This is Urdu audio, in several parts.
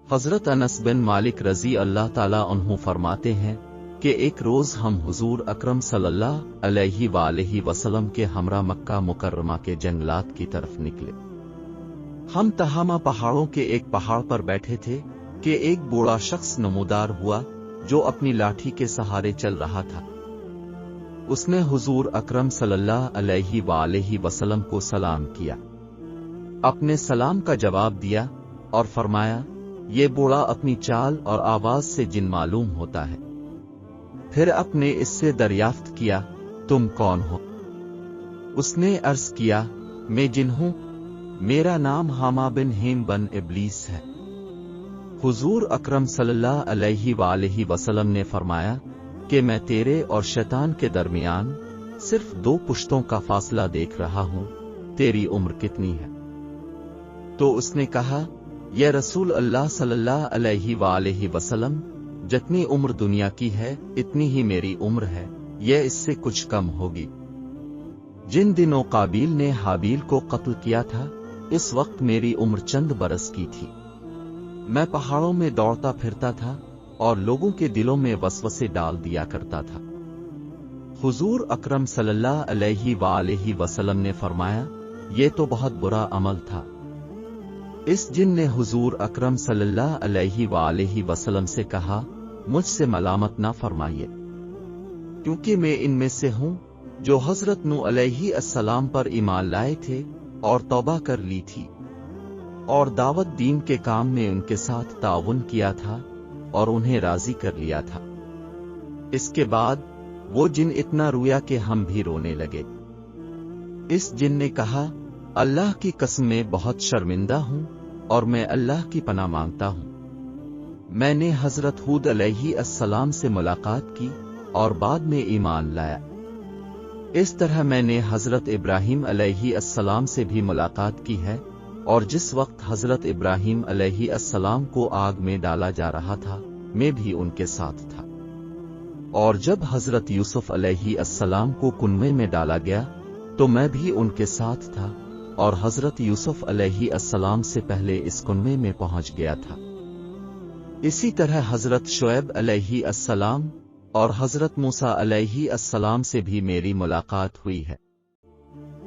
حضرت انس بن مالک رضی اللہ تعالیٰ عنہ فرماتے ہیں کہ ایک روز ہم حضور اکرم صلی اللہ علیہ وآلہ وسلم کے ہمراہ مکہ مکرمہ کے جنگلات کی طرف نکلے۔ ہم تہامہ پہاڑوں کے ایک پہاڑ پر بیٹھے تھے کہ ایک بوڑھا شخص نمودار ہوا جو اپنی لاٹھی کے سہارے چل رہا تھا۔ اس نے حضور اکرم صلی اللہ علیہ وآلہ وسلم کو سلام کیا۔ اپنے سلام کا جواب دیا اور فرمایا، یہ بوڑھا اپنی چال اور آواز سے جن معلوم ہوتا ہے۔ پھر اپنے اس سے دریافت کیا، تم کون ہو؟ اس نے عرض کیا، میں جن ہوں، میرا نام حامہ بن ہیم بن ابلیس ہے۔ حضور اکرم صلی اللہ علیہ وآلہ وسلم نے فرمایا کہ میں تیرے اور شیطان کے درمیان صرف 2 پشتوں کا فاصلہ دیکھ رہا ہوں، تیری عمر کتنی ہے؟ تو اس نے کہا، یا رسول اللہ صلی اللہ علیہ وآلہ وسلم، جتنی عمر دنیا کی ہے اتنی ہی میری عمر ہے، یہ اس سے کچھ کم ہوگی۔ جن دنوں قابیل نے حابیل کو قتل کیا تھا اس وقت میری عمر چند برس کی تھی۔ میں پہاڑوں میں دوڑتا پھرتا تھا اور لوگوں کے دلوں میں وسوسے ڈال دیا کرتا تھا۔ حضور اکرم صلی اللہ علیہ وآلہ وسلم نے فرمایا، یہ تو بہت برا عمل تھا۔ اس جن نے حضور اکرم صلی اللہ علیہ وآلہ وسلم سے کہا، مجھ سے ملامت نہ فرمائیے، کیونکہ میں ان میں سے ہوں جو حضرت نوح علیہ السلام پر ایمان لائے تھے اور توبہ کر لی تھی، اور دعوت دین کے کام میں ان کے ساتھ تعاون کیا تھا اور انہیں راضی کر لیا تھا۔ اس کے بعد وہ جن اتنا رویا کہ ہم بھی رونے لگے۔ اس جن نے کہا، اللہ کی قسم میں بہت شرمندہ ہوں اور میں اللہ کی پناہ مانگتا ہوں۔ میں نے حضرت ہود علیہ السلام سے ملاقات کی اور بعد میں ایمان لایا۔ اس طرح میں نے حضرت ابراہیم علیہ السلام سے بھی ملاقات کی ہے، اور جس وقت حضرت ابراہیم علیہ السلام کو آگ میں ڈالا جا رہا تھا میں بھی ان کے ساتھ تھا، اور جب حضرت یوسف علیہ السلام کو کنویں میں ڈالا گیا تو میں بھی ان کے ساتھ تھا، اور حضرت یوسف علیہ السلام سے پہلے اس کنویں میں پہنچ گیا تھا۔ اسی طرح حضرت شعیب علیہ السلام اور حضرت موسیٰ علیہ السلام سے بھی میری ملاقات ہوئی ہے،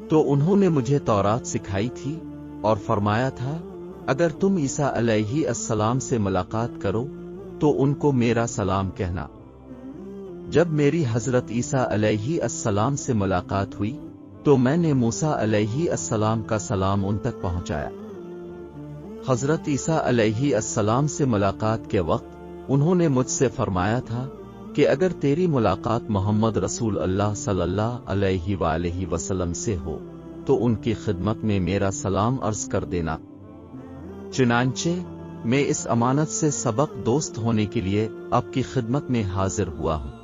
تو انہوں نے مجھے تورات سکھائی تھی اور فرمایا تھا، اگر تم عیسیٰ علیہ السلام سے ملاقات کرو تو ان کو میرا سلام کہنا۔ جب میری حضرت عیسیٰ علیہ السلام سے ملاقات ہوئی تو میں نے موسیٰ علیہ السلام کا سلام ان تک پہنچایا۔ حضرت عیسیٰ علیہ السلام سے ملاقات کے وقت انہوں نے مجھ سے فرمایا تھا کہ اگر تیری ملاقات محمد رسول اللہ صلی اللہ علیہ وآلہ وسلم سے ہو تو ان کی خدمت میں میرا سلام عرض کر دینا۔ چنانچہ میں اس امانت سے سبق دوست ہونے کے لیے آپ کی خدمت میں حاضر ہوا ہوں،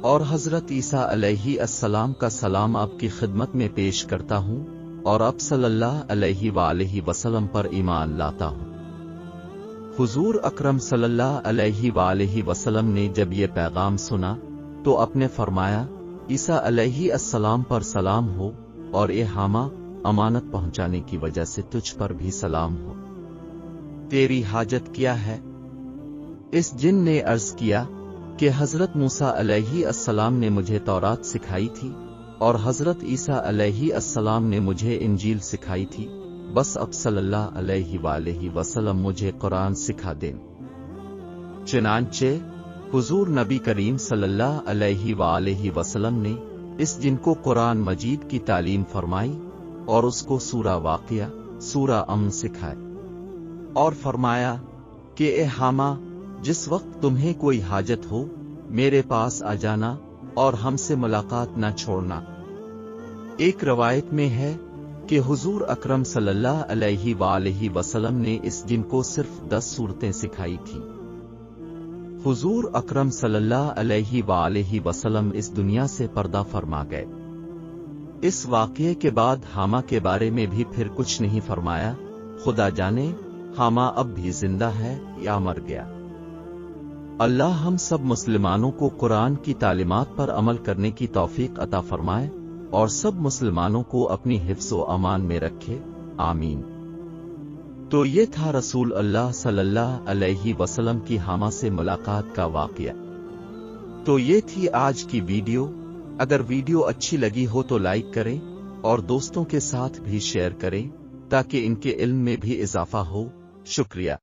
اور حضرت عیسیٰ علیہ السلام کا سلام آپ کی خدمت میں پیش کرتا ہوں، اور آپ صلی اللہ علیہ وآلہ وسلم پر ایمان لاتا ہوں۔ حضور اکرم صلی اللہ علیہ وآلہ وسلم نے جب یہ پیغام سنا تو آپ نے فرمایا، عیسیٰ علیہ السلام پر سلام ہو، اور اے حامہ، امانت پہنچانے کی وجہ سے تجھ پر بھی سلام ہو۔ تیری حاجت کیا ہے؟ اس جن نے عرض کیا کہ حضرت موسیٰ علیہ السلام نے مجھے تورات سکھائی تھی اور حضرت عیسیٰ علیہ السلام نے مجھے انجیل سکھائی تھی، بس اب صلی اللہ علیہ وآلہ وسلم مجھے قرآن سکھا دیں۔ چنانچہ حضور نبی کریم صلی اللہ علیہ وآلہ وسلم نے اس جن کو قرآن مجید کی تعلیم فرمائی اور اس کو سورہ واقعہ، سورہ امن سکھائے، اور فرمایا کہ اے حامہ، جس وقت تمہیں کوئی حاجت ہو میرے پاس آ جانا اور ہم سے ملاقات نہ چھوڑنا۔ ایک روایت میں ہے کہ حضور اکرم صلی اللہ علیہ وآلہ وسلم نے اس جن کو صرف 10 سورتیں سکھائی تھیں۔ حضور اکرم صلی اللہ علیہ وآلہ وسلم اس دنیا سے پردہ فرما گئے۔ اس واقعے کے بعد حامہ کے بارے میں بھی پھر کچھ نہیں فرمایا، خدا جانے حامہ اب بھی زندہ ہے یا مر گیا۔ اللہ ہم سب مسلمانوں کو قرآن کی تعلیمات پر عمل کرنے کی توفیق عطا فرمائے اور سب مسلمانوں کو اپنی حفظ و امان میں رکھے، آمین۔ تو یہ تھا رسول اللہ صلی اللہ علیہ وسلم کی حما سے ملاقات کا واقعہ۔ تو یہ تھی آج کی ویڈیو۔ اگر ویڈیو اچھی لگی ہو تو لائک کریں اور دوستوں کے ساتھ بھی شیئر کریں تاکہ ان کے علم میں بھی اضافہ ہو۔ شکریہ۔